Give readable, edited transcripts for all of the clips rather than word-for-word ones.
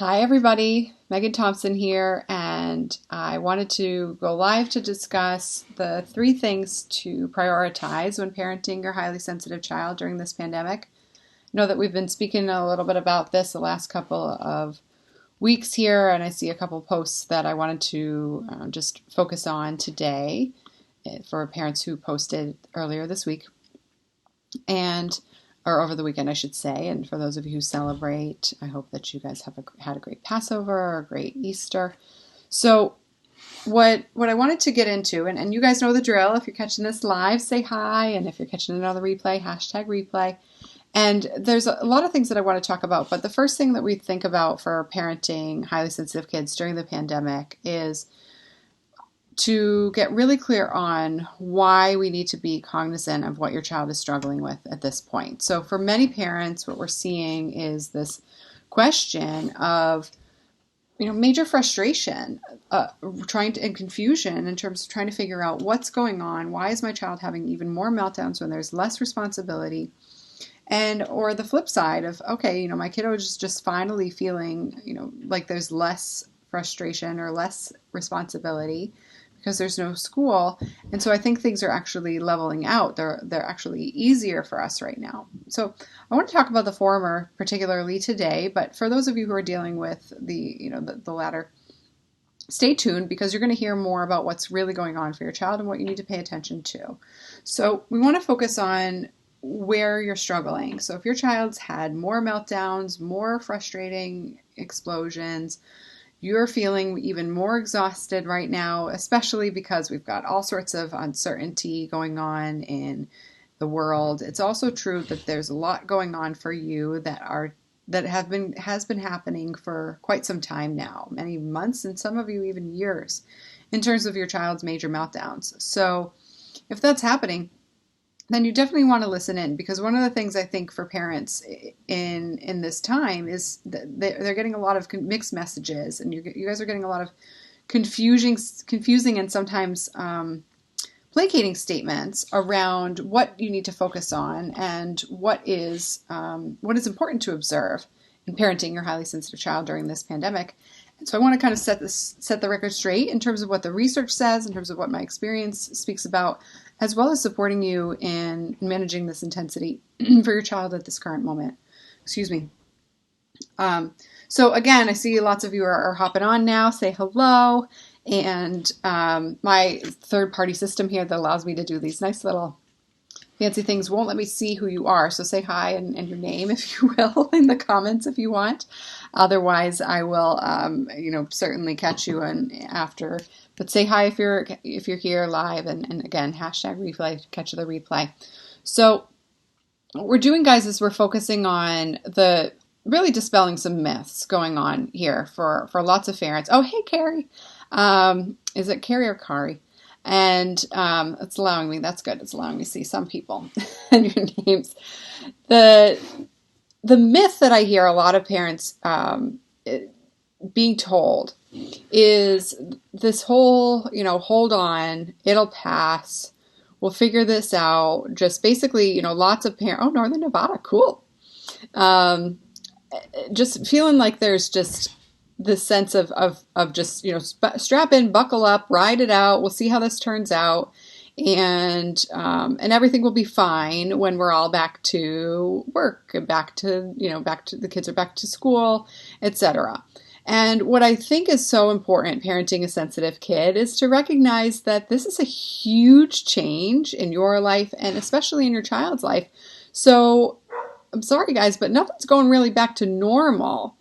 Hi, everybody. Megan Thompson here, and I wanted to go live to discuss the 3 things to prioritize when parenting your highly sensitive child during this pandemic. I know that we've been speaking a little bit about this the last couple of weeks here, and I see a couple posts that I wanted to just focus on today for parents who posted earlier this week. Or over the weekend, I should say. And for those of you who celebrate, I hope that you guys have had a great Passover or a great Easter. So what I wanted to get into, and you guys know the drill. If you're catching this live, say hi. And if you're catching another replay, #replay. And there's a lot of things that I want to talk about. But the first thing that we think about for parenting highly sensitive kids during the pandemic is to get really clear on why we need to be cognizant of what your child is struggling with at this point. So for many parents, what we're seeing is this question of, major frustration, and confusion in terms of trying to figure out what's going on. Why is my child having even more meltdowns when there's less responsibility? Or the flip side of, okay, my kiddo is just finally feeling, like there's less frustration or less responsibility because there's no school. And so I think things are actually leveling out. They're actually easier for us right now. So I want to talk about the former particularly today, but for those of you who are dealing with the latter, stay tuned because you're going to hear more about what's really going on for your child and what you need to pay attention to. So we want to focus on where you're struggling. So if your child's had more meltdowns, more frustrating explosions, you're feeling even more exhausted right now, especially because we've got all sorts of uncertainty going on in the world. It's also true that there's a lot going on for you that has been happening for quite some time now, many months, and some of you even years, in terms of your child's major meltdowns. So if that's happening, then you definitely want to listen in, because one of the things I think for parents in this time is that they're getting a lot of mixed messages, and you guys are getting a lot of confusing and sometimes placating statements around what you need to focus on and what is important to observe in parenting your highly sensitive child during this pandemic. And so I want to kind of set the record straight in terms of what the research says, in terms of what my experience speaks about, as well as supporting you in managing this intensity for your child at this current moment. Excuse me. So again, I see lots of you are hopping on now. Say hello. And my third-party system here that allows me to do these nice little fancy things won't let me see who you are. So say hi and your name, if you will, in the comments if you want. Otherwise, I will, certainly catch you after. But say hi if you're here live, and again, #replay, catch the replay. So what we're doing, guys, is we're focusing on really dispelling some myths going on here for lots of parents. Oh, hey, Carrie. Is it Carrie or Kari? And it's allowing me, that's good, it's allowing me to see some people and your names. The myth that I hear a lot of parents being told is this whole, hold on, it'll pass, we'll figure this out. Just basically, lots of parents, oh, Northern Nevada, cool. Just feeling like there's just this sense of just, strap in, buckle up, ride it out. We'll see how this turns out. And everything will be fine when we're all back to work, back to the kids are back to school, etc. And what I think is so important parenting a sensitive kid is to recognize that this is a huge change in your life and especially in your child's life. So I'm sorry, guys, but nothing's going really back to normal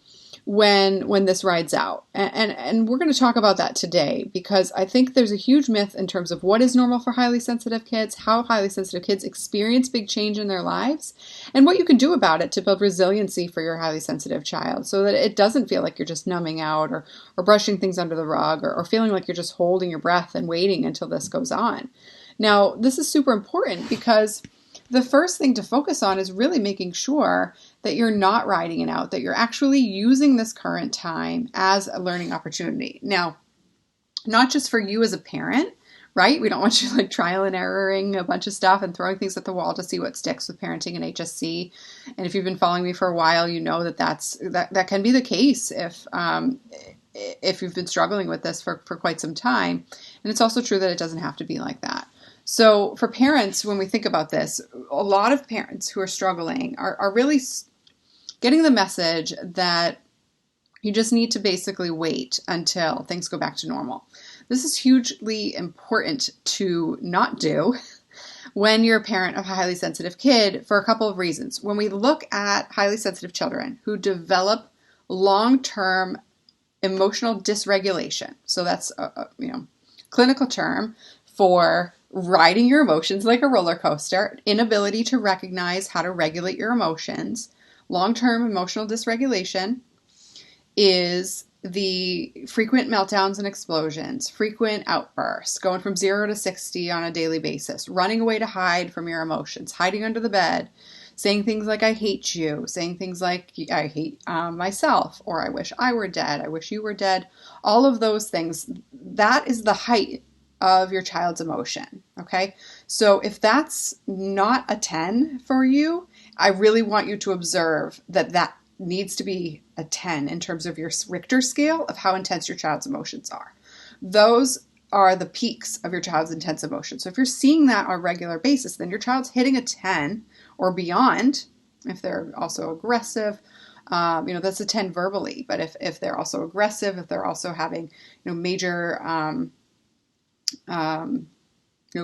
when this rides out. And we're going to talk about that today, because I think there's a huge myth in terms of what is normal for highly sensitive kids, how highly sensitive kids experience big change in their lives, and what you can do about it to build resiliency for your highly sensitive child so that it doesn't feel like you're just numbing out or brushing things under the rug or feeling like you're just holding your breath and waiting until this goes on. Now, this is super important because the first thing to focus on is really making sure that you're not riding it out, that you're actually using this current time as a learning opportunity. Now, not just for you as a parent, right? We don't want you like trial and erroring a bunch of stuff and throwing things at the wall to see what sticks with parenting and HSC. And if you've been following me for a while, you know that can be the case if you've been struggling with this for quite some time. And it's also true that it doesn't have to be like that. So for parents, when we think about this, a lot of parents who are struggling are really getting the message that you just need to basically wait until things go back to normal. This is hugely important to not do when you're a parent of a highly sensitive kid for a couple of reasons. When we look at highly sensitive children who develop long-term emotional dysregulation, so that's a clinical term for riding your emotions like a roller coaster, inability to recognize how to regulate your emotions. Long-term emotional dysregulation is the frequent meltdowns and explosions, frequent outbursts, going from 0 to 60 on a daily basis, running away to hide from your emotions, hiding under the bed, saying things like, I hate you, saying things like, I hate myself, or I wish I were dead, I wish you were dead. All of those things, that is the height of your child's emotion, okay? So if that's not a 10 for you, I really want you to observe that needs to be a 10 in terms of your Richter scale of how intense your child's emotions are. Those are the peaks of your child's intense emotions. So if you're seeing that on a regular basis, then your child's hitting a 10 or beyond. If they're also aggressive, that's a 10 verbally. But if they're also aggressive, if they're also having, major,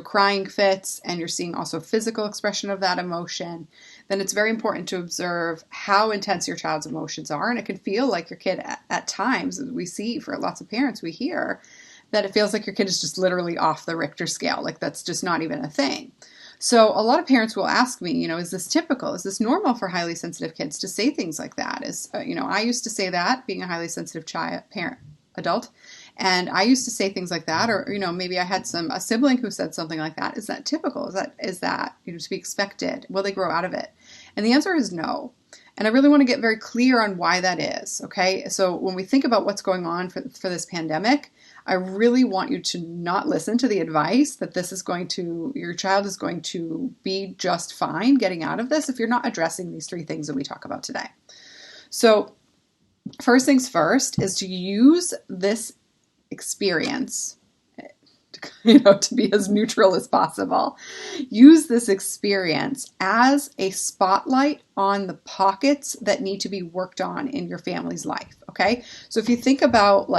crying fits, and you're seeing also physical expression of that emotion, then it's very important to observe how intense your child's emotions are. And it can feel like your kid at times, as we see for lots of parents, we hear that it feels like your kid is just literally off the Richter scale. Like that's just not even a thing. So a lot of parents will ask me, is this typical? Is this normal for highly sensitive kids to say things like that? I used to say that, being a highly sensitive adult. And I used to say things like that, or, maybe I had a sibling who said something like that. Is that typical? Is that to be expected? Will they grow out of it? And the answer is no. And I really want to get very clear on why that is. Okay. So when we think about what's going on for this pandemic, I really want you to not listen to the advice that your child is going to be just fine getting out of this if you're not addressing these 3 things that we talk about today. So first things first is to use this experience to be as neutral as possible. Use this experience as a spotlight on the pockets that need to be worked on in your family's life. Okay. So if you think about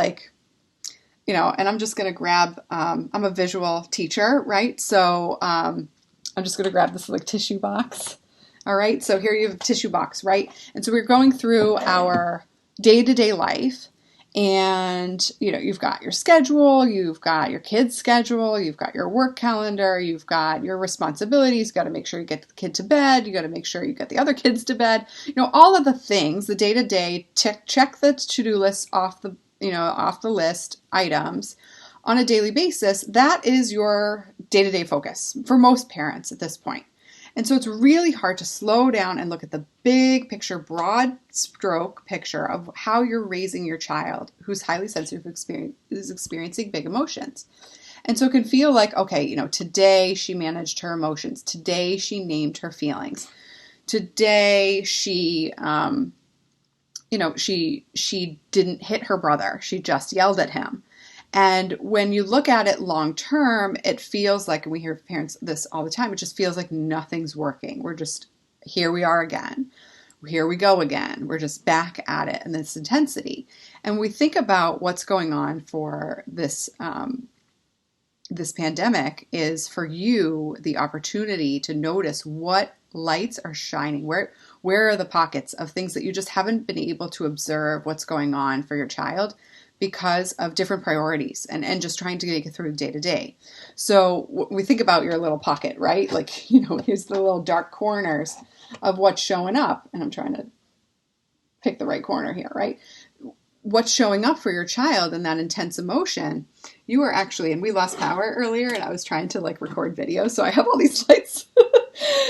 and I'm just going to grab, I'm a visual teacher, right? So I'm just going to grab this tissue box. All right. So here you have a tissue box, right? And so we're going through our day-to-day life. And, you've got your schedule, you've got your kid's schedule, you've got your work calendar, you've got your responsibilities, you've got to make sure you get the kid to bed, you got to make sure you get the other kids to bed, all of the things, the day-to-day, check the to-do list off the list items on a daily basis. That is your day-to-day focus for most parents at this point. And so it's really hard to slow down and look at the big picture, broad stroke picture of how you're raising your child who's highly sensitive, is experiencing big emotions. And so it can feel like, okay, today she managed her emotions. Today she named her feelings. Today she, she didn't hit her brother. She just yelled at him. And when you look at it long term, it feels like, and we hear parents this all the time, it just feels like nothing's working. We're just, here we are again. Here we go again. We're just back at it in this intensity. And we think about what's going on for this this pandemic is for you the opportunity to notice what lights are shining. Where are the pockets of things that you just haven't been able to observe what's going on for your child because of different priorities and just trying to get through day to day. So we think about your little pocket, right? Like, here's the little dark corners of what's showing up. And I'm trying to pick the right corner here, right? What's showing up for your child in that intense emotion. You are actually, and we lost power earlier and I was trying to record video. So I have all these lights.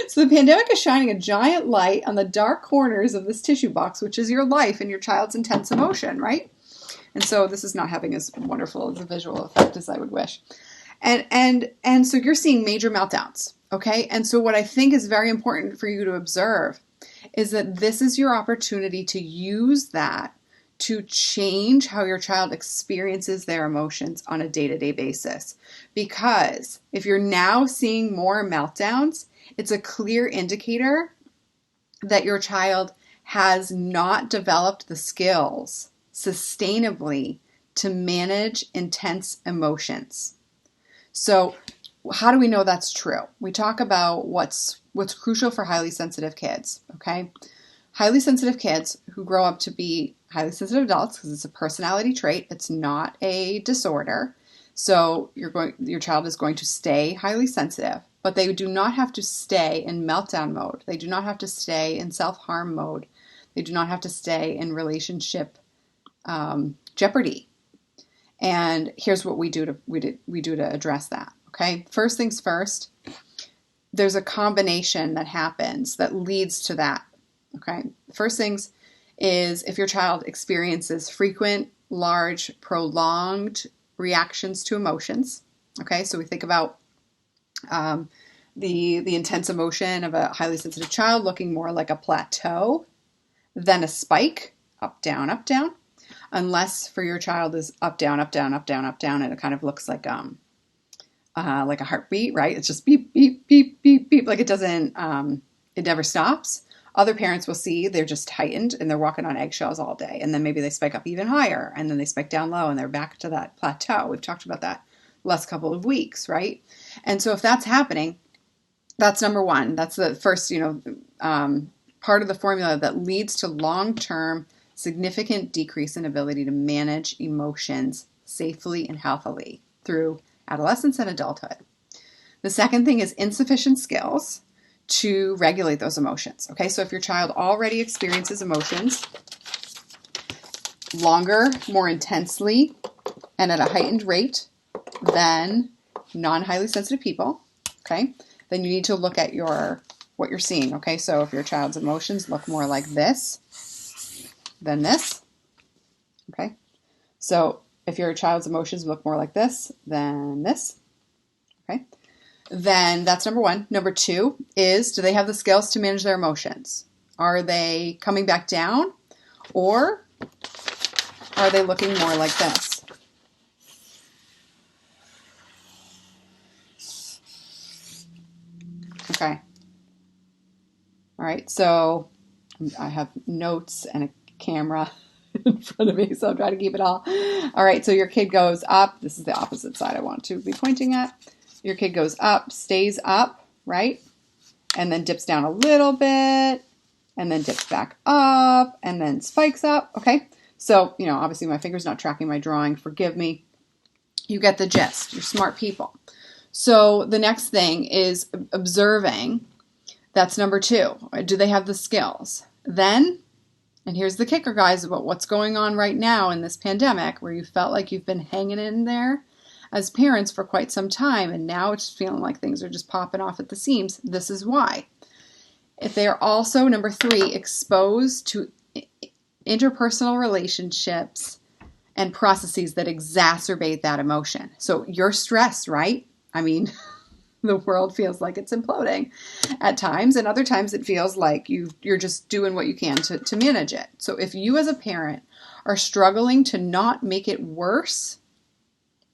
So the pandemic is shining a giant light on the dark corners of this tissue box, which is your life and your child's intense emotion, right? And so this is not having as wonderful as a visual effect as I would wish. And so you're seeing major meltdowns, okay? And so what I think is very important for you to observe is that this is your opportunity to use that to change how your child experiences their emotions on a day-to-day basis. Because if you're now seeing more meltdowns, it's a clear indicator that your child has not developed the skills sustainably to manage intense emotions. So how do we know that's true? We talk about what's crucial for highly sensitive kids, okay? Highly sensitive kids who grow up to be highly sensitive adults, because it's a personality trait, it's not a disorder. So your child is going to stay highly sensitive, but they do not have to stay in meltdown mode. They do not have to stay in self-harm mode. They do not have to stay in relationship jeopardy. And here's what we do to address that. Okay, first things first, there's a combination that happens that leads to that. Okay, first things is if your child experiences frequent, large, prolonged reactions to emotions. Okay, so we think about the intense emotion of a highly sensitive child looking more like a plateau than a spike, up, down, unless for your child is up, down, up, down, up, down, up, down, and it kind of looks like a heartbeat, right? It's just beep, beep, beep, beep, beep, like it doesn't, it never stops. Other parents will see they're just heightened and they're walking on eggshells all day, and then maybe they spike up even higher, and then they spike down low, and they're back to that plateau. We've talked about that last couple of weeks, right? And so if that's happening, that's number one. That's the first, part of the formula that leads to long-term significant decrease in ability to manage emotions safely and healthily through adolescence and adulthood. The second thing is insufficient skills to regulate those emotions. Okay, so if your child already experiences emotions longer, more intensely, and at a heightened rate than non-highly sensitive people, okay, then you need to look at what you're seeing. Okay, so if your child's emotions look more like this than this, okay, so if your child's emotions look more like this than this, okay, then that's number one. Number two is, do they have the skills to manage their emotions? Are they coming back down, or are they looking more like this? Okay. All right, so I have notes and a camera in front of me, so I'm trying to keep it all. All right, so your kid goes up. This is the opposite side I want to be pointing at. Your kid goes up, stays up, right? And then dips down a little bit, and then dips back up, and then spikes up, okay? So, obviously my finger's not tracking my drawing. Forgive me. You get the gist. You're smart people. So the next thing is observing. That's number two. Do they have the skills? Then, and here's the kicker, guys, about what's going on right now in this pandemic, where you felt like you've been hanging in there as parents for quite some time, and now it's feeling like things are just popping off at the seams. This is why. If they are also, number three, exposed to interpersonal relationships and processes that exacerbate that emotion. So you're stressed, right? I mean, the world feels like it's imploding at times, and other times it feels like you're just doing what you can to manage it. So if you as a parent are struggling to not make it worse,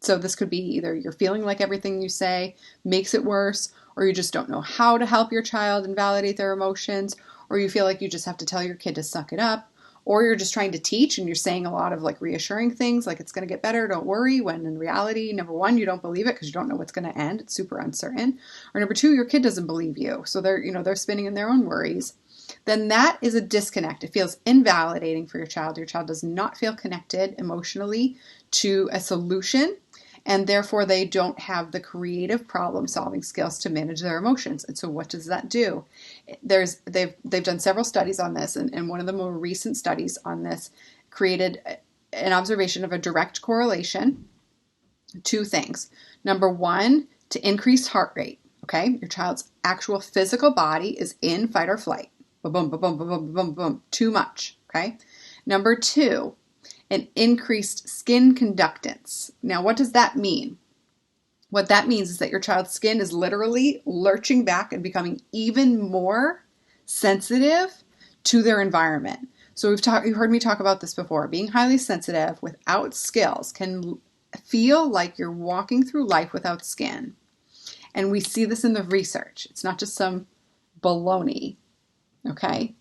so this could be either you're feeling like everything you say makes it worse, or you just don't know how to help your child and validate their emotions, or you feel like you just have to tell your kid to suck it up, or you're just trying to teach and you're saying a lot of like reassuring things like it's going to get better, don't worry, when in reality, number one, you don't believe it because you don't know what's going to end. It's super uncertain. Or number two, your kid doesn't believe you. So they're spinning in their own worries. Then that is a disconnect. It feels invalidating for your child. Your child does not feel connected emotionally to a solution, and therefore they don't have the creative problem-solving skills to manage their emotions. And so what does that do? They've done several studies on this, and one of the more recent studies on this created an observation of a direct correlation. Two things. Number one, to increase heart rate. Okay, your child's actual physical body is in fight or flight. Boom, boom, boom, boom, boom, boom, boom. Too much. Okay. Number two, an increased skin conductance. Now, what does that mean? What that means is that your child's skin is literally lurching back and becoming even more sensitive to their environment. So you've heard me talk about this before. Being highly sensitive without skills can feel like you're walking through life without skin. And we see this in the research. It's not just some baloney. Okay?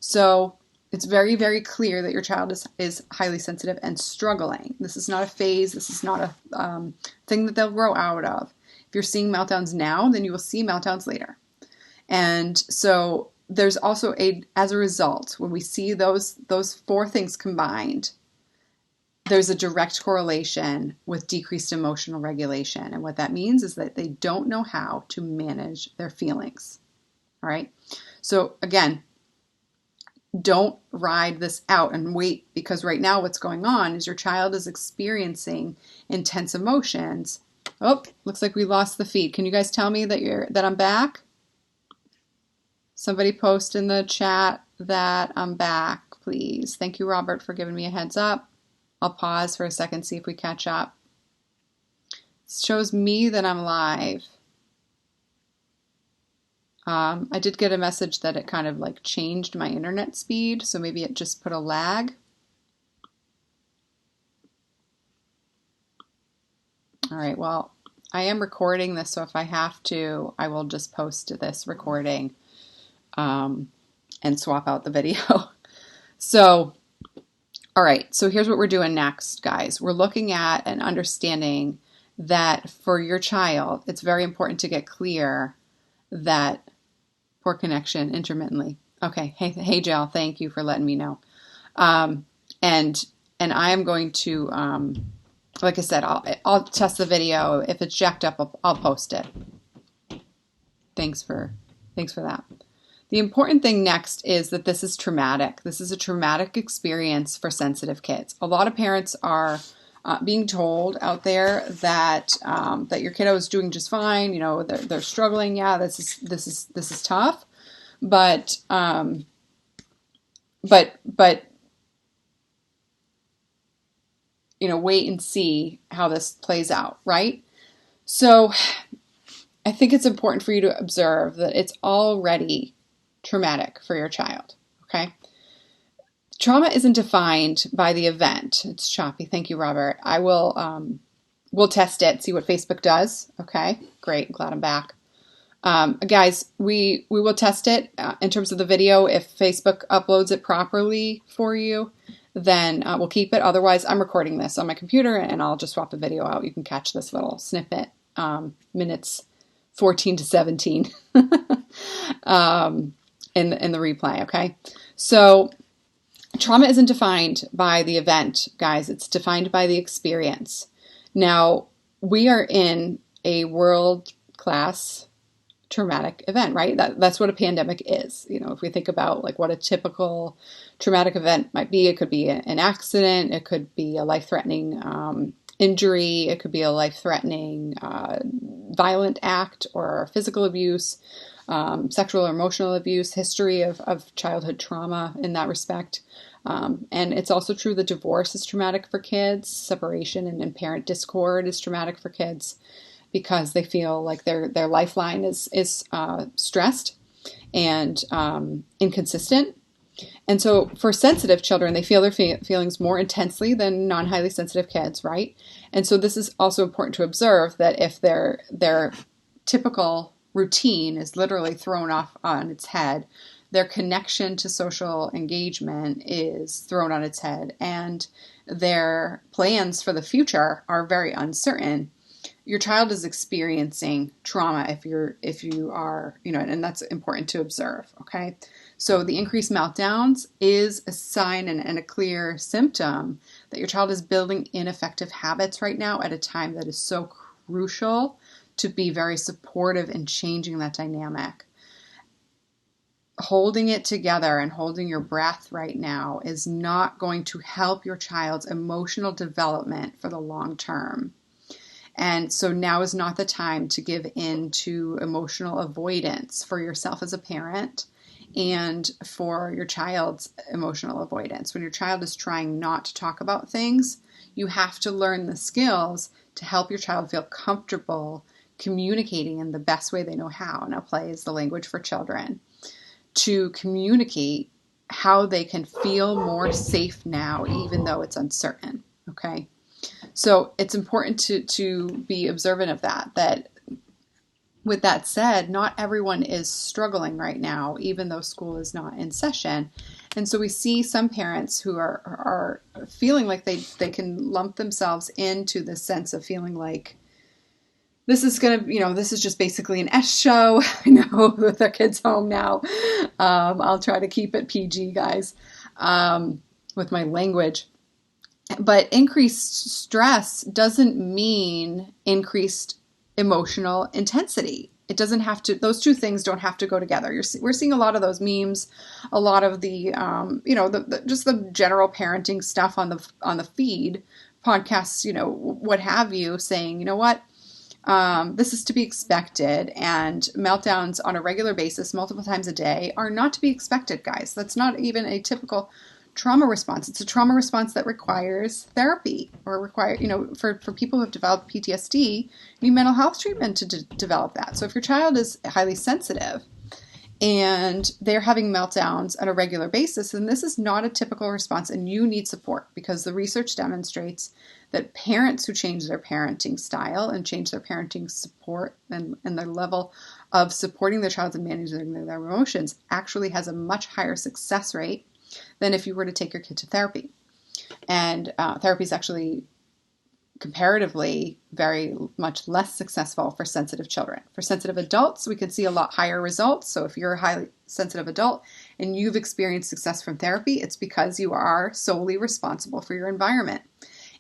So it's very, very clear that your child is highly sensitive and struggling. This is not a phase. This is not a thing that they'll grow out of. If you're seeing meltdowns now, then you will see meltdowns later. And so there's also as a result, when we see those four things combined, there's a direct correlation with decreased emotional regulation. And what that means is that they don't know how to manage their feelings. All right? So again, don't ride this out and wait, because right now what's going on is your child is experiencing intense emotions. Oh, looks like we lost the feed. Can you guys tell me that I'm back? Somebody post in the chat that I'm back, please. Thank you, Robert, for giving me a heads up. I'll pause for a second, see if we catch up. It shows me that I'm live. I did get a message that it kind of like changed my internet speed, so maybe it just put a lag. All right, well, I am recording this, so if I have to, I will just post this recording and swap out the video. So, all right, so here's what we're doing next, guys. We're looking at and understanding that for your child, it's very important to get clear that poor connection intermittently. Okay. Hey, Jill, thank you for letting me know. And I am going to, like I said, I'll test the video. If it's jacked up, I'll post it. Thanks for that. The important thing next is that this is traumatic. This is a traumatic experience for sensitive kids. A lot of parents are being told out there that that your kiddo is doing just fine. You know, they're struggling. Yeah, this is tough, but you know, wait and see how this plays out, right? So I think it's important for you to observe that it's already traumatic for your child. Okay. Trauma isn't defined by the event. It's choppy. Thank you, Robert. I will, we'll test it, see what Facebook does. Okay, great. Glad I'm back. Guys, we will test it in terms of the video. If Facebook uploads it properly for you, then we'll keep it. Otherwise, I'm recording this on my computer and I'll just swap the video out. You can catch this little snippet, minutes 14 to 17 in the replay. Okay, so trauma isn't defined by the event, guys. It's defined by the experience. Now, we are in a world-class traumatic event, right? That's what a pandemic is. You know, if we think about like what a typical traumatic event might be, it could be an accident, it could be a life-threatening injury, it could be a life-threatening violent act or physical abuse, sexual or emotional abuse, history of childhood trauma in that respect. And it's also true that divorce is traumatic for kids. Separation and parent discord is traumatic for kids because they feel like their lifeline is stressed and inconsistent. And so for sensitive children, they feel their feelings more intensely than non-highly sensitive kids, right? And so this is also important to observe that if their typical routine is literally thrown off on its head, their connection to social engagement is thrown on its head, and their plans for the future are very uncertain. Your child is experiencing trauma if you are, you know, and that's important to observe, okay? So the increased meltdowns is a sign and a clear symptom that your child is building ineffective habits right now at a time that is so crucial to be very supportive in changing that dynamic. Holding it together and holding your breath right now is not going to help your child's emotional development for the long term. And so now is not the time to give in to emotional avoidance for yourself as a parent and for your child's emotional avoidance. When your child is trying not to talk about things, you have to learn the skills to help your child feel comfortable communicating in the best way they know how. Now, play is the language for children. To communicate how they can feel more safe now, even though it's uncertain. Okay? So it's important to be observant of that. With that said, not everyone is struggling right now, even though school is not in session. And so we see some parents who are feeling like they can lump themselves into the sense of feeling like this is this is just basically an S show. I know with their kids home now. I'll try to keep it PG, guys, with my language. But increased stress doesn't mean increased emotional intensity. It doesn't have to, those two things don't have to go together. We're seeing a lot of those memes, a lot of the, just the general parenting stuff on the feed, podcasts, what have you, saying, you know what, this is to be expected, and meltdowns on a regular basis, multiple times a day, are not to be expected, guys. That's not even a typical trauma response. It's a trauma response that requires therapy, or for people who have developed PTSD, you need mental health treatment to develop that. So if your child is highly sensitive and they're having meltdowns on a regular basis, then this is not a typical response, and you need support, because the research demonstrates that parents who change their parenting style and change their parenting support and their level of supporting their child and managing their emotions actually has a much higher success rate than if you were to take your kid to therapy. And therapy is actually comparatively very much less successful for sensitive children. For sensitive adults, we can see a lot higher results. So if you're a highly sensitive adult and you've experienced success from therapy, it's because you are solely responsible for your environment,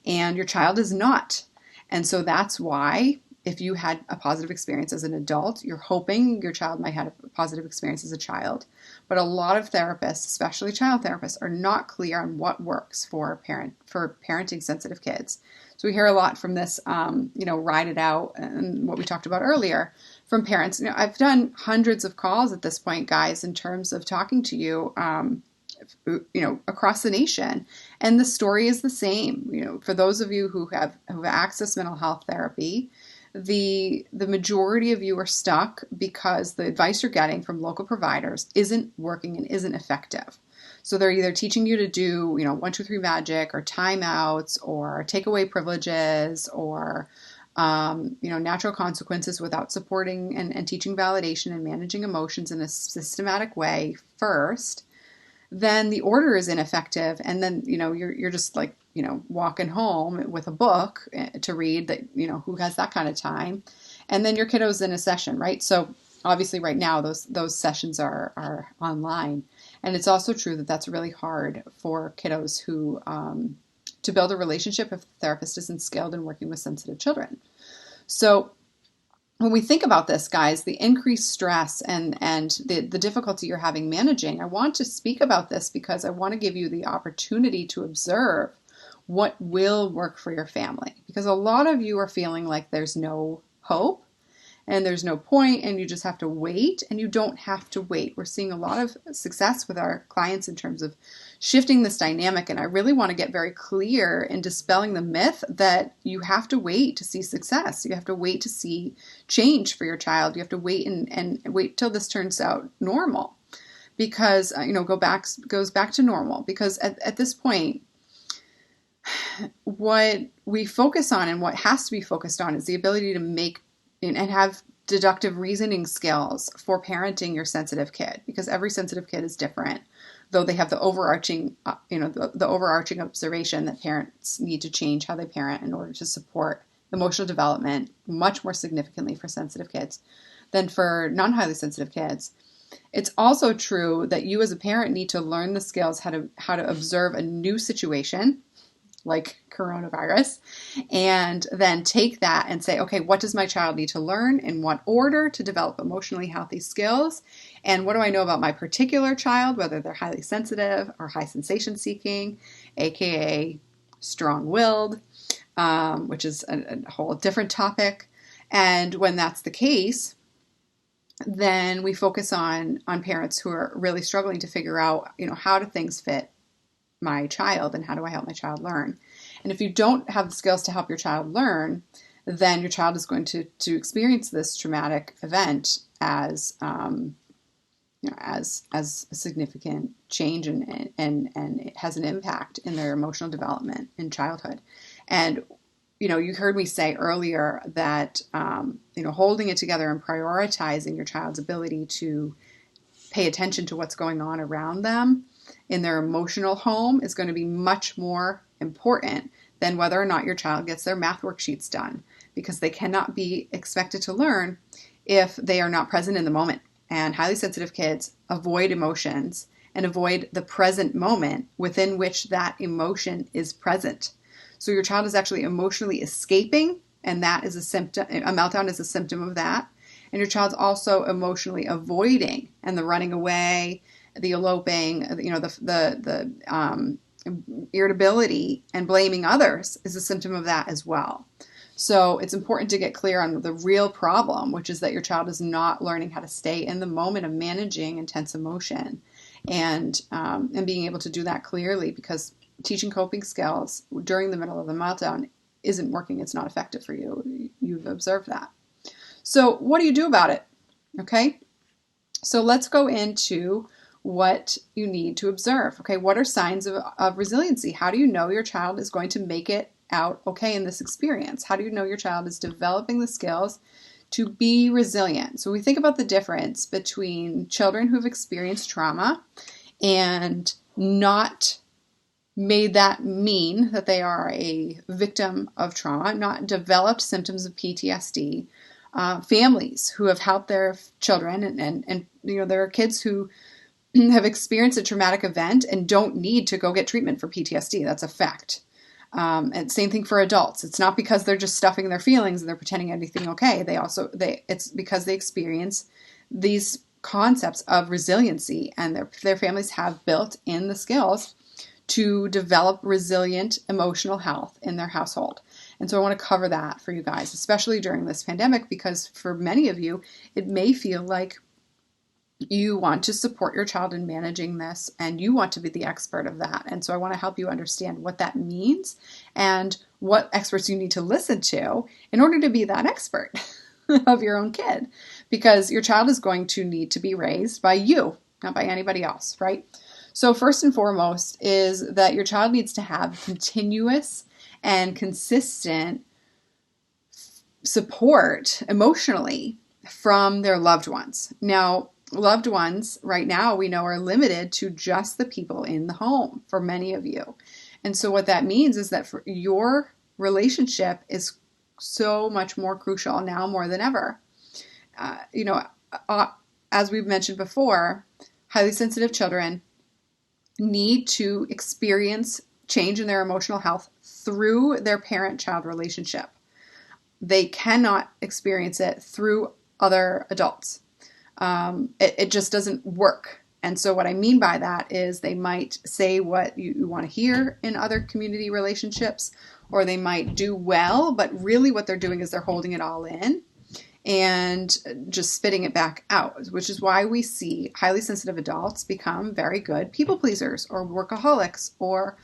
and your child is not. And so that's why, if you had a positive experience as an adult, you're hoping your child might have a positive experience as a child. But a lot of therapists, especially child therapists, are not clear on what works for parenting sensitive kids. So we hear a lot from this, ride it out, and what we talked about earlier from parents. I've done hundreds of calls at this point, guys, in terms of talking to you, across the nation. And the story is the same. For those of you who have accessed mental health therapy, the majority of you are stuck because the advice you're getting from local providers isn't working and isn't effective. So they're either teaching you to do, 1, 2, 3 magic, or timeouts, or take away privileges, or natural consequences without supporting and teaching validation and managing emotions in a systematic way first. Then the order is ineffective, and then you're just like walking home with a book to read, that who has that kind of time, and then your kiddo's in a session, right? So obviously right now those sessions are online, and it's also true that that's really hard for kiddos who to build a relationship if the therapist isn't skilled in working with sensitive children. So when we think about this, guys, the increased stress and the difficulty you're having managing, I want to speak about this because I want to give you the opportunity to observe what will work for your family. Because a lot of you are feeling like there's no hope and there's no point, and you just have to wait, and you don't have to wait. We're seeing a lot of success with our clients in terms of shifting this dynamic, and I really want to get very clear in dispelling the myth that you have to wait to see success. You have to wait to see change for your child. You have to wait and wait till this turns out normal, because goes back to normal. Because at this point, what we focus on and what has to be focused on is the ability to make and have deductive reasoning skills for parenting your sensitive kid, because every sensitive kid is different, though they have the overarching, the overarching observation that parents need to change how they parent in order to support emotional development much more significantly for sensitive kids than for non-highly sensitive kids. It's also true that you as a parent need to learn the skills how to observe a new situation, like coronavirus, and then take that and say, okay, what does my child need to learn, in what order to develop emotionally healthy skills, and what do I know about my particular child, whether they're highly sensitive or high sensation seeking, aka strong-willed, which is a whole different topic. And when that's the case, then we focus on parents who are really struggling to figure out, how do things fit my child and how do I help my child learn? And if you don't have the skills to help your child learn, then your child is going to experience this traumatic event as as a significant change, and it has an impact in their emotional development in childhood. And you heard me say earlier that holding it together and prioritizing your child's ability to pay attention to what's going on around them in their emotional home is going to be much more important than whether or not your child gets their math worksheets done, because they cannot be expected to learn if they are not present in the moment. And highly sensitive kids avoid emotions and avoid the present moment within which that emotion is present. So your child is actually emotionally escaping, and that is a symptom. A meltdown is a symptom of that. And your child's also emotionally avoiding, and the running away, the eloping, the irritability and blaming others is a symptom of that as well. So it's important to get clear on the real problem, which is that your child is not learning how to stay in the moment of managing intense emotion, and being able to do that clearly, because teaching coping skills during the middle of the meltdown isn't working. It's not effective for you. You've observed that. So what do you do about it? Okay. So let's go into what you need to observe. Okay. What are signs of resiliency? How do you know your child is going to make it out okay in this experience? How do you know your child is developing the skills to be resilient? So we think about the difference between children who've experienced trauma and not made that mean that they are a victim of trauma, not developed symptoms of PTSD, families who have helped their children, and there are kids who have experienced a traumatic event and don't need to go get treatment for PTSD. That's a fact. And same thing for adults. It's not because they're just stuffing their feelings and they're pretending everything okay. It's because they experience these concepts of resiliency, and their families have built in the skills to develop resilient emotional health in their household. And so I want to cover that for you guys, especially during this pandemic, because for many of you, it may feel like you want to support your child in managing this, and you want to be the expert of that. And so I want to help you understand what that means and what experts you need to listen to in order to be that expert of your own kid, because your child is going to need to be raised by you, not by anybody else, right? So first and foremost is that your child needs to have continuous and consistent support emotionally from their loved ones. Now, loved ones right now we know are limited to just the people in the home for many of you. And so what that means is that for your relationship is so much more crucial now more than ever. As we've mentioned before, highly sensitive children need to experience change in their emotional health through their parent-child relationship. They cannot experience it through other adults. It just doesn't work. And so what I mean by that is they might say what you want to hear in other community relationships, or they might do well, but really what they're doing is they're holding it all in and just spitting it back out, which is why we see highly sensitive adults become very good people pleasers or workaholics, or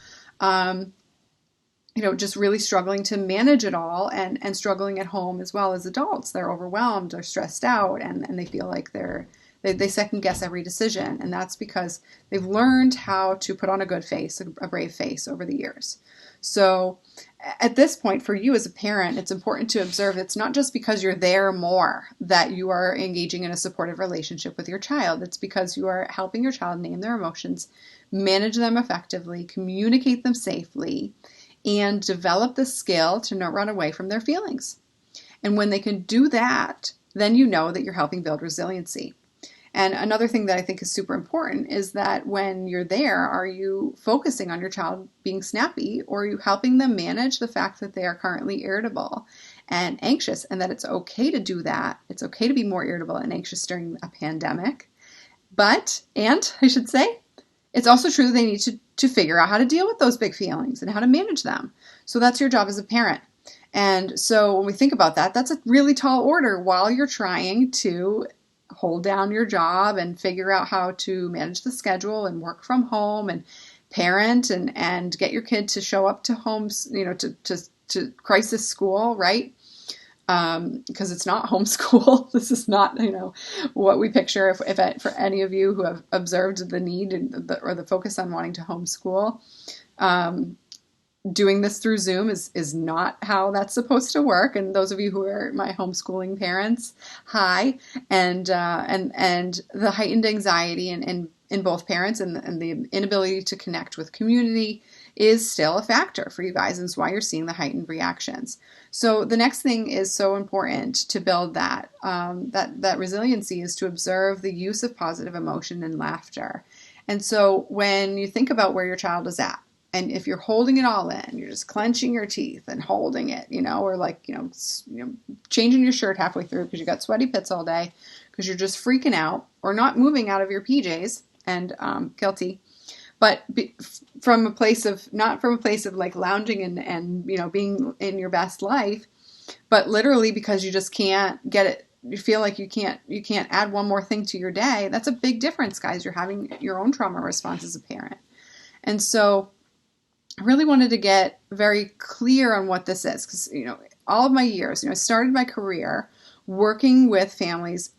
just really struggling to manage it all, and struggling at home as well as adults. They're overwhelmed, they're stressed out, and they feel like they second guess every decision. And that's because they've learned how to put on a good face, a brave face over the years. So at this point, for you as a parent, it's important to observe it's not just because you're there more that you are engaging in a supportive relationship with your child. It's because you are helping your child name their emotions, manage them effectively, communicate them safely, and develop the skill to not run away from their feelings. And when they can do that, then you know that you're helping build resiliency. And another thing that I think is super important is that when you're there, are you focusing on your child being snappy, or are you helping them manage the fact that they are currently irritable and anxious, and that it's okay to do that? It's okay to be more irritable and anxious during a pandemic. And I should say, it's also true that they need to figure out how to deal with those big feelings and how to manage them. So that's your job as a parent. And so when we think about that, that's a really tall order while you're trying to hold down your job and figure out how to manage the schedule and work from home and parent and get your kid to show up to homes, to crisis school, right? Because it's not homeschool. This is not, what we picture. If for any of you who have observed the need or the focus on wanting to homeschool, doing this through Zoom is not how that's supposed to work. And those of you who are my homeschooling parents, hi, and the heightened anxiety in both parents and the inability to connect with community is still a factor for you guys, and it's why you're seeing the heightened reactions. So the next thing is so important to build that resiliency is to observe the use of positive emotion and laughter. And so when you think about where your child is at, and if you're holding it all in, you're just clenching your teeth and holding it, or changing your shirt halfway through because you got sweaty pits all day, because you're just freaking out, or not moving out of your PJs, and guilty. But from a place of, not from a place of like lounging and being in your best life, but literally because you just can't get it. You feel like you can't add one more thing to your day. That's a big difference, guys. You're having your own trauma response as a parent. And so I really wanted to get very clear on what this is, because, all of my years, I started my career working with families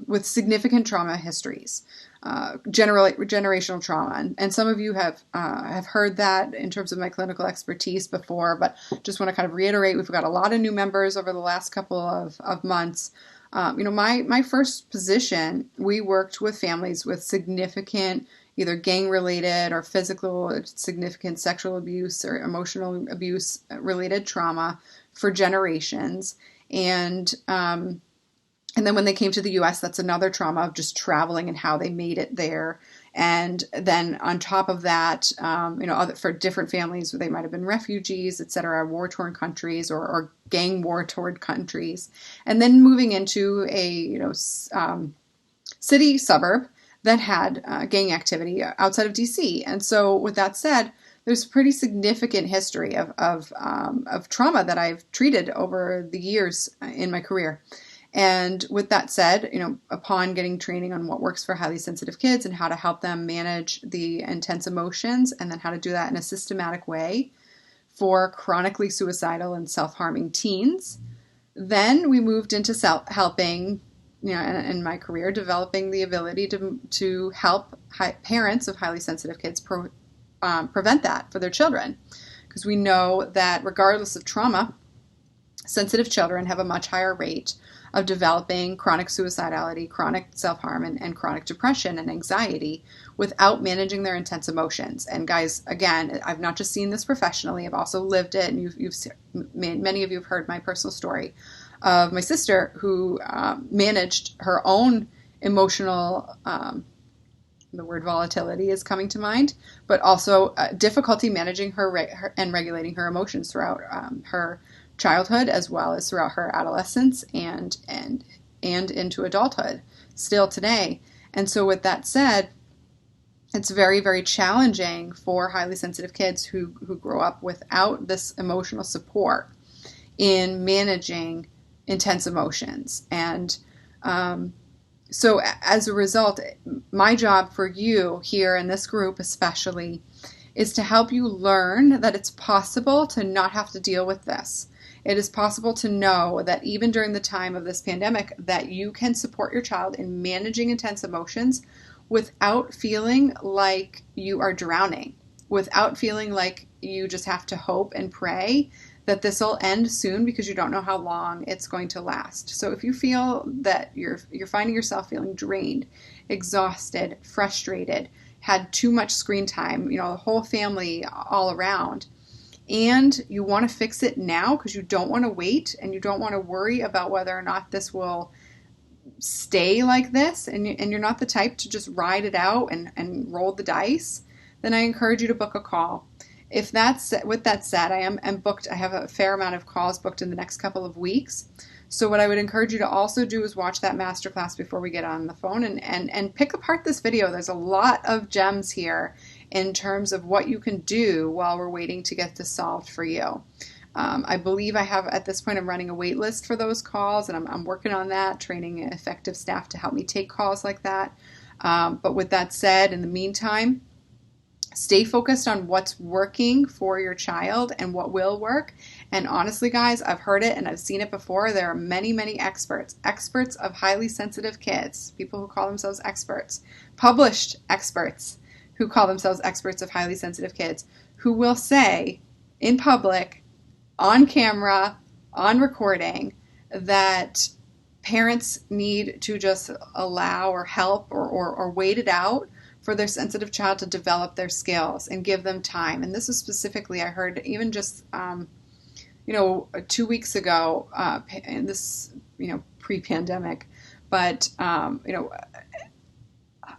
with significant trauma histories, generational trauma. And some of you have heard that in terms of my clinical expertise before, but just want to kind of reiterate, we've got a lot of new members over the last couple of months. My first position, we worked with families with significant either gang-related or physical, significant sexual abuse or emotional abuse-related trauma for generations. And then when they came to the U.S., that's another trauma of just traveling and how they made it there. And then on top of that, for different families, they might have been refugees, et cetera, war-torn countries or gang war-torn countries. And then moving into a, city suburb that had gang activity outside of DC. And so with that said, there's a pretty significant history of trauma that I've treated over the years in my career. And with that said, upon getting training on what works for highly sensitive kids and how to help them manage the intense emotions, and then how to do that in a systematic way for chronically suicidal and self-harming teens, then we moved into helping, in my career, developing the ability to help parents of highly sensitive kids prevent that for their children. Because we know that regardless of trauma, sensitive children have a much higher rate of developing chronic suicidality, chronic self-harm, and chronic depression and anxiety without managing their intense emotions. And guys, again, I've not just seen this professionally, I've also lived it, and many of you have heard my personal story of my sister who managed her own emotional, the word volatility is coming to mind, but also difficulty managing her and regulating her emotions throughout her childhood, as well as throughout her adolescence and into adulthood still today. And so with that said, it's very, very challenging for highly sensitive kids who grow up without this emotional support in managing intense emotions. And so as a result, my job for you here in this group especially is to help you learn that it's possible to not have to deal with this. It is possible to know that even during the time of this pandemic, that you can support your child in managing intense emotions without feeling like you are drowning, without feeling like you just have to hope and pray that this will end soon because you don't know how long it's going to last. So if you feel that you're finding yourself feeling drained, exhausted, frustrated, had too much screen time, the whole family all around, and you want to fix it now because you don't want to wait and you don't want to worry about whether or not this will stay like this, and you're not the type to just ride it out and roll the dice, then I encourage you to book a call. With that said, I am booked. I have a fair amount of calls booked in the next couple of weeks. So what I would encourage you to also do is watch that masterclass before we get on the phone and pick apart this video. There's a lot of gems here in terms of what you can do while we're waiting to get this solved for you. I believe I have, at this point, I'm running a wait list for those calls, and I'm working on that, training effective staff to help me take calls like that. But with that said, in the meantime, stay focused on what's working for your child and what will work. And honestly, guys, I've heard it and I've seen it before. There are many, many experts of highly sensitive kids, people who call themselves experts, published experts who call themselves experts of highly sensitive kids, who will say in public, on camera, on recording, that parents need to just allow or help or wait it out for their sensitive child to develop their skills and give them time. And this is specifically, I heard even just, 2 weeks ago, and this, pre-pandemic, but,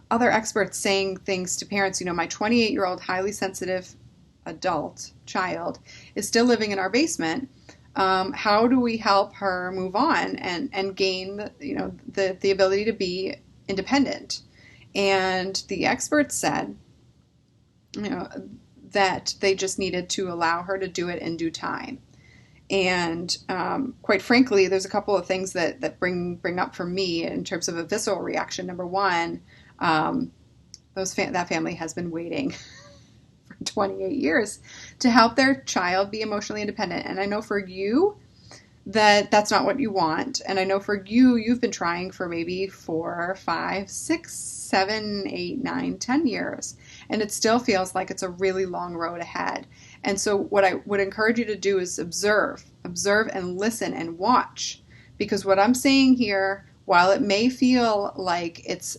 other experts saying things to parents, my 28-year-old highly sensitive adult child is still living in our basement. How do we help her move on and gain, the ability to be independent? And the experts said, that they just needed to allow her to do it in due time. And quite frankly, there's a couple of things that bring up for me in terms of a visceral reaction. Number one, that family has been waiting for 28 years to help their child be emotionally independent. And I know for you that's not what you want. And I know for you've been trying for maybe 4, 5, 6, 7, 8, 9, 10 years. And it still feels like it's a really long road ahead. And so what I would encourage you to do is observe and listen and watch. Because what I'm saying here, while it may feel like it's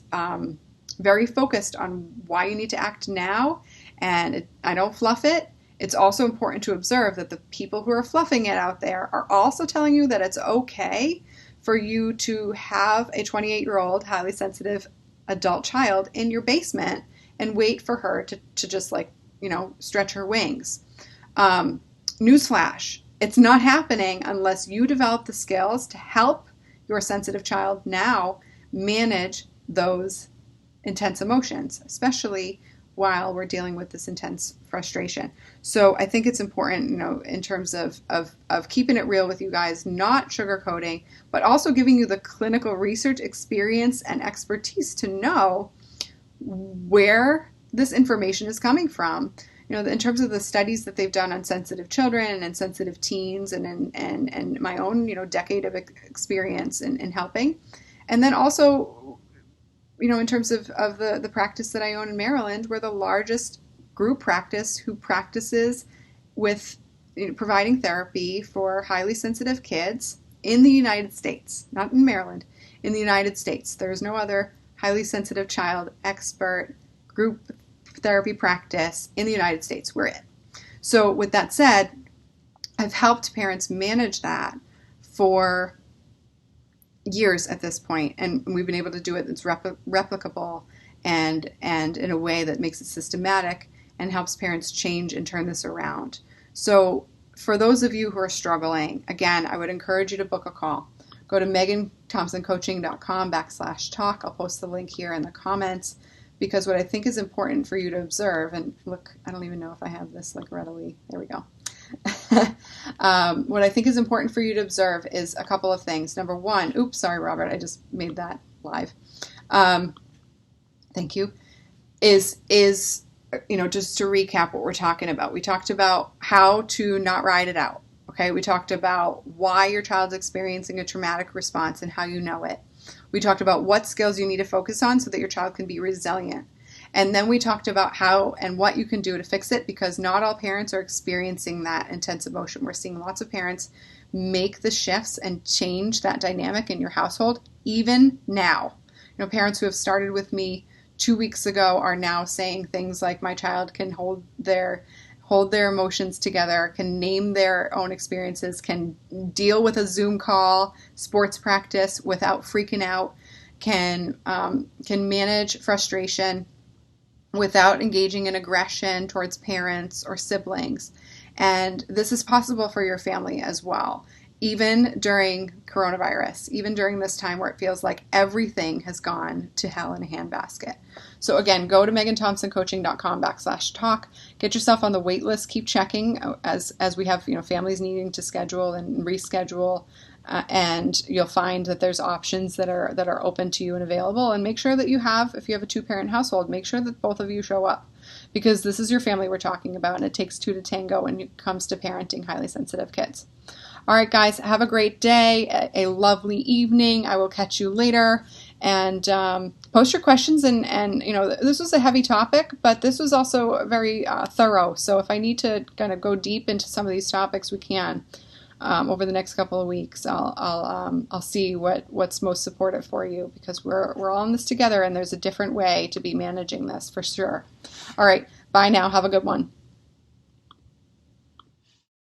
very focused on why you need to act now, and I don't fluff it, it's also important to observe that the people who are fluffing it out there are also telling you that it's okay for you to have a 28-year-old highly sensitive adult child in your basement and wait for her to just stretch her wings. Newsflash, it's not happening unless you develop the skills to help your sensitive child now manage those intense emotions, especially while we're dealing with this intense frustration. So I think it's important, in terms of keeping it real with you guys, not sugarcoating, but also giving you the clinical research experience and expertise to know where this information is coming from. In terms of the studies that they've done on sensitive children and sensitive teens and my own, decade of experience in helping. And then also, in terms of the practice that I own in Maryland, we're the largest group practice who practices with providing therapy for highly sensitive kids in the United States, not in Maryland, in the United States. There is no other highly sensitive child expert group therapy practice in the United States. We're it. So with that said, I've helped parents manage that for years at this point, and we've been able to do it. It's replicable and in a way that makes it systematic and helps parents change and turn this around. So for those of you who are struggling, again, I would encourage you to book a call. Go to meganthompsoncoaching.com/talk. I'll post the link here in the comments, because what I think is important for you to observe, and look, I don't even know if I have this readily. There we go. What I think is important for you to observe is a couple of things. Number one, oops, sorry, Robert, I just made that live. Thank you. Is just to recap what we're talking about. We talked about how to not ride it out. Okay, we talked about why your child's experiencing a traumatic response and how you know it. We talked about what skills you need to focus on so that your child can be resilient. And then we talked about how and what you can do to fix it, because not all parents are experiencing that intense emotion. We're seeing lots of parents make the shifts and change that dynamic in your household, even now. Parents who have started with me 2 weeks ago are now saying things like, my child can hold their emotions together, can name their own experiences, can deal with a Zoom call, sports practice without freaking out, can manage frustration without engaging in aggression towards parents or siblings. And this is possible for your family as well. even during coronavirus, even during this time where it feels like everything has gone to hell in a handbasket. So again, go to meganthomsoncoaching.com/talk. Get yourself on the wait list. Keep checking as we have families needing to schedule and reschedule, and you'll find that there's options that are open to you and available. And make sure that if you have a 2-parent household, make sure that both of you show up, because this is your family we're talking about, and it takes 2 to tango when it comes to parenting highly sensitive kids. All right, guys, have a great day, a lovely evening. I will catch you later. And post your questions. And this was a heavy topic, but this was also very thorough. So if I need to kind of go deep into some of these topics, we can over the next couple of weeks. I'll see what's most supportive for you, because we're all in this together, and there's a different way to be managing this for sure. All right, bye now. Have a good one.